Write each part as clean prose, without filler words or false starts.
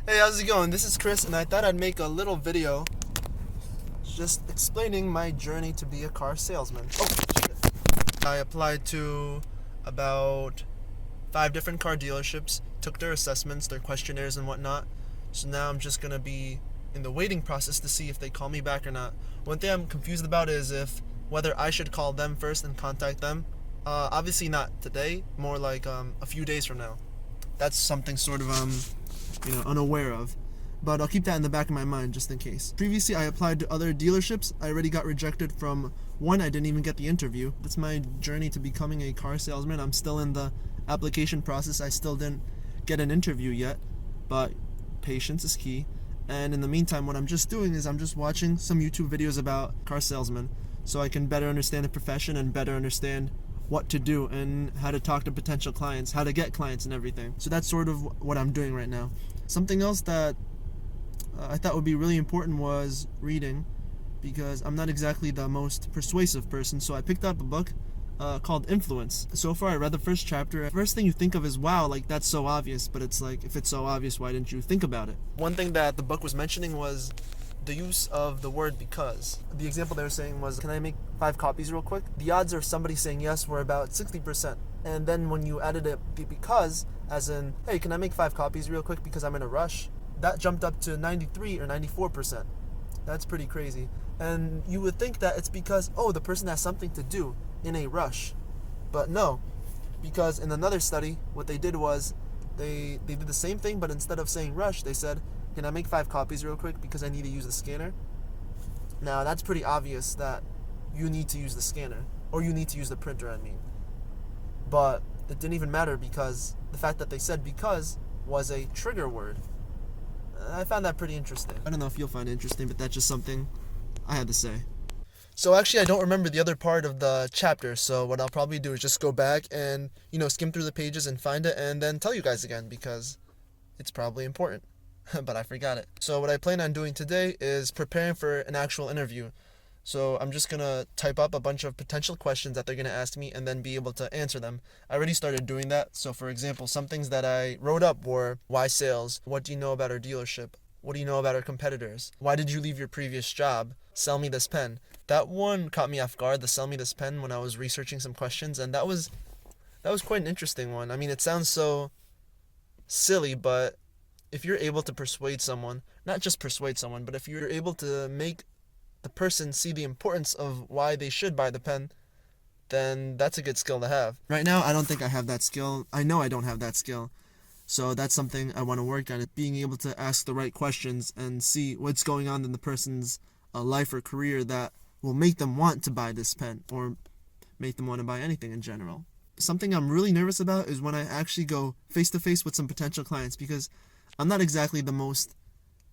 Hey, how's it going? This is Chris, and I thought I'd make a little video just explaining my journey to be a car salesman. Oh, shit. I applied to about 5 different car dealerships, took their assessments, their questionnaires, and whatnot. So now I'm just gonna be in the waiting process to see if they call me back or not. One thing I'm confused about is if whether I should call them first and contact them. Obviously not today, more like a few days from now. That's something sort of unaware of. But I'll keep that in the back of my mind just in case. Previously, I applied to other dealerships. I already got rejected from one. I didn't even get the interview. That's my journey to becoming a car salesman. I'm still in the application process. I still didn't get an interview yet, but patience is key. And in the meantime, what I'm just doing is I'm just watching some YouTube videos about car salesmen so I can better understand the profession and better understand what to do and how to talk to potential clients, how to get clients and everything. So that's sort of what I'm doing right now. Something else that I thought would be really important was reading, because I'm not exactly the most persuasive person, so I picked up a book called Influence. So far I read the first chapter. First thing you think of is, wow, like that's so obvious, but it's like, if it's so obvious, why didn't you think about it? One thing that the book was mentioning was the use of the word because. The example they were saying was, can I make 5 copies real quick? The odds of somebody saying yes were about 60%. And then when you added it because, as in, hey, can I make 5 copies real quick because I'm in a rush? That jumped up to 93 or 94%. That's pretty crazy. And you would think that it's because, oh, the person has something to do in a rush. But no, because in another study, what they did was they did the same thing, but instead of saying rush, they said, can I make 5 copies real quick because I need to use the scanner? Now, that's pretty obvious that you need to use the scanner, or you need to use the printer, I mean. But it didn't even matter because the fact that they said because was a trigger word. I found that pretty interesting. I don't know if you'll find it interesting, but that's just something I had to say. So actually, I don't remember the other part of the chapter, so what I'll probably do is just go back and, skim through the pages and find it and then tell you guys again, because it's probably important. But I forgot it. So what I plan on doing today is preparing for an actual interview. So I'm just going to type up a bunch of potential questions that they're going to ask me and then be able to answer them. I already started doing that. So for example, some things that I wrote up were, why sales? What do you know about our dealership? What do you know about our competitors? Why did you leave your previous job? Sell me this pen. That one caught me off guard, the sell me this pen, when I was researching some questions, and that was quite an interesting one. I mean, it sounds so silly, but if you're able to persuade someone, not just persuade someone, but if you're able to make the person see the importance of why they should buy the pen, then that's a good skill to have. Right now, I don't think I have that skill. I know I don't have that skill. So that's something I want to work on, being able to ask the right questions and see what's going on in the person's life or career that will make them want to buy this pen or make them want to buy anything in general. Something I'm really nervous about is when I actually go face-to-face with some potential clients, because I'm not exactly the most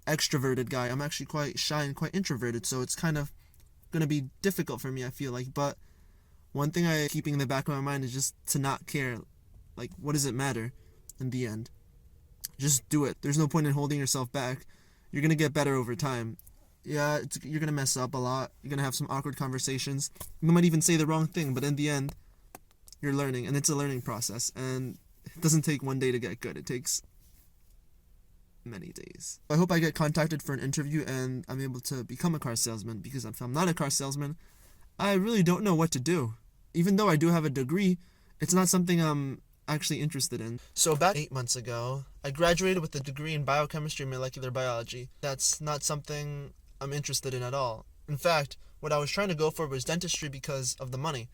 extroverted guy. I'm actually quite shy and quite introverted, so it's kind of going to be difficult for me, I feel like. But one thing I keeping in the back of my mind is just to not care. Like, what does it matter in the end? Just do it. There's no point in holding yourself back. You're going to get better over time. Yeah, you're going to mess up a lot. You're going to have some awkward conversations. You might even say the wrong thing, but in the end, you're learning, and it's a learning process. And it doesn't take one day to get good. It takes many days. I hope I get contacted for an interview and I'm able to become a car salesman, because if I'm not a car salesman, I really don't know what to do. Even though I do have a degree, it's not something I'm actually interested in. So about 8 months ago, I graduated with a degree in biochemistry and molecular biology. That's not something I'm interested in at all. In fact, what I was trying to go for was dentistry because of the money.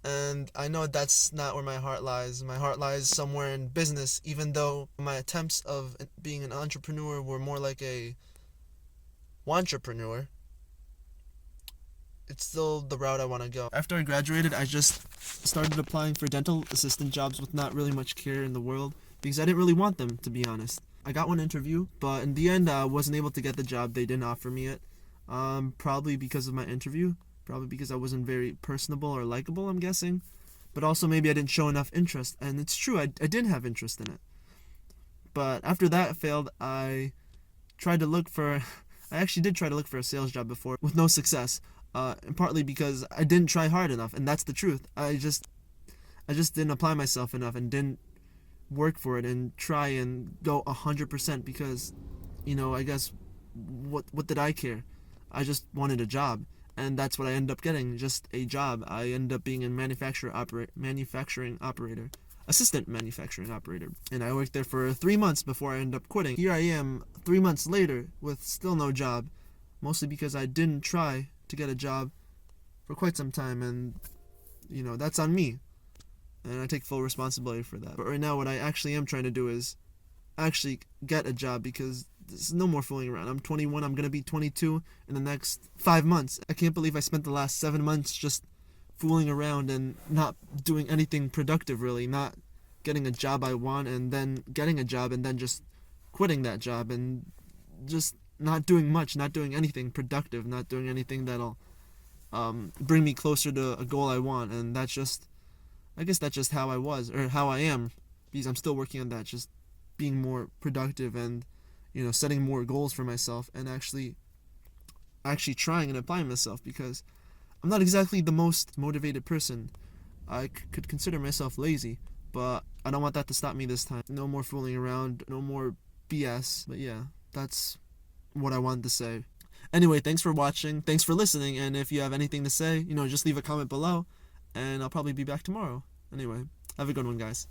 And I know that's not where my heart lies. My heart lies somewhere in business, even though my attempts of being an entrepreneur were more like a wantrepreneur. It's still the route I want to go. After I graduated, I just started applying for dental assistant jobs with not really much care in the world, because I didn't really want them, to be honest. I got one interview, but in the end, I wasn't able to get the job. They didn't offer me it, probably because of my interview. Probably because I wasn't very personable or likable, I'm guessing. But also maybe I didn't show enough interest. And it's true, I didn't have interest in it. But after that failed, I actually did try to look for a sales job before, with no success. And partly because I didn't try hard enough, and that's the truth. I just didn't apply myself enough and didn't work for it and try and go 100% because, I guess what did I care? I just wanted a job, and that's what I ended up getting, just a job. I ended up being a manufacturing operator, assistant manufacturing operator, and I worked there for 3 months before I ended up quitting. Here I am 3 months later with still no job, mostly because I didn't try to get a job for quite some time, and that's on me, and I take full responsibility for that. But right now what I actually am trying to do is actually get a job, because there's no more fooling around. I'm 21, I'm gonna be 22 in the next 5 months. I can't believe I spent the last 7 months just fooling around and not doing anything productive, really, not getting a job I want, and then getting a job and then just quitting that job, and just not doing much, not doing anything productive, not doing anything that'll bring me closer to a goal I want. And I guess that's just how I was, or how I am, because I'm still working on that, just being more productive and setting more goals for myself, and actually trying and applying myself, because I'm not exactly the most motivated person. I could consider myself lazy, but I don't want that to stop me this time. No more fooling around, no more BS. But yeah, that's what I wanted to say. Anyway, thanks for watching, thanks for listening, and if you have anything to say, just leave a comment below, and I'll probably be back tomorrow. Anyway, have a good one, guys.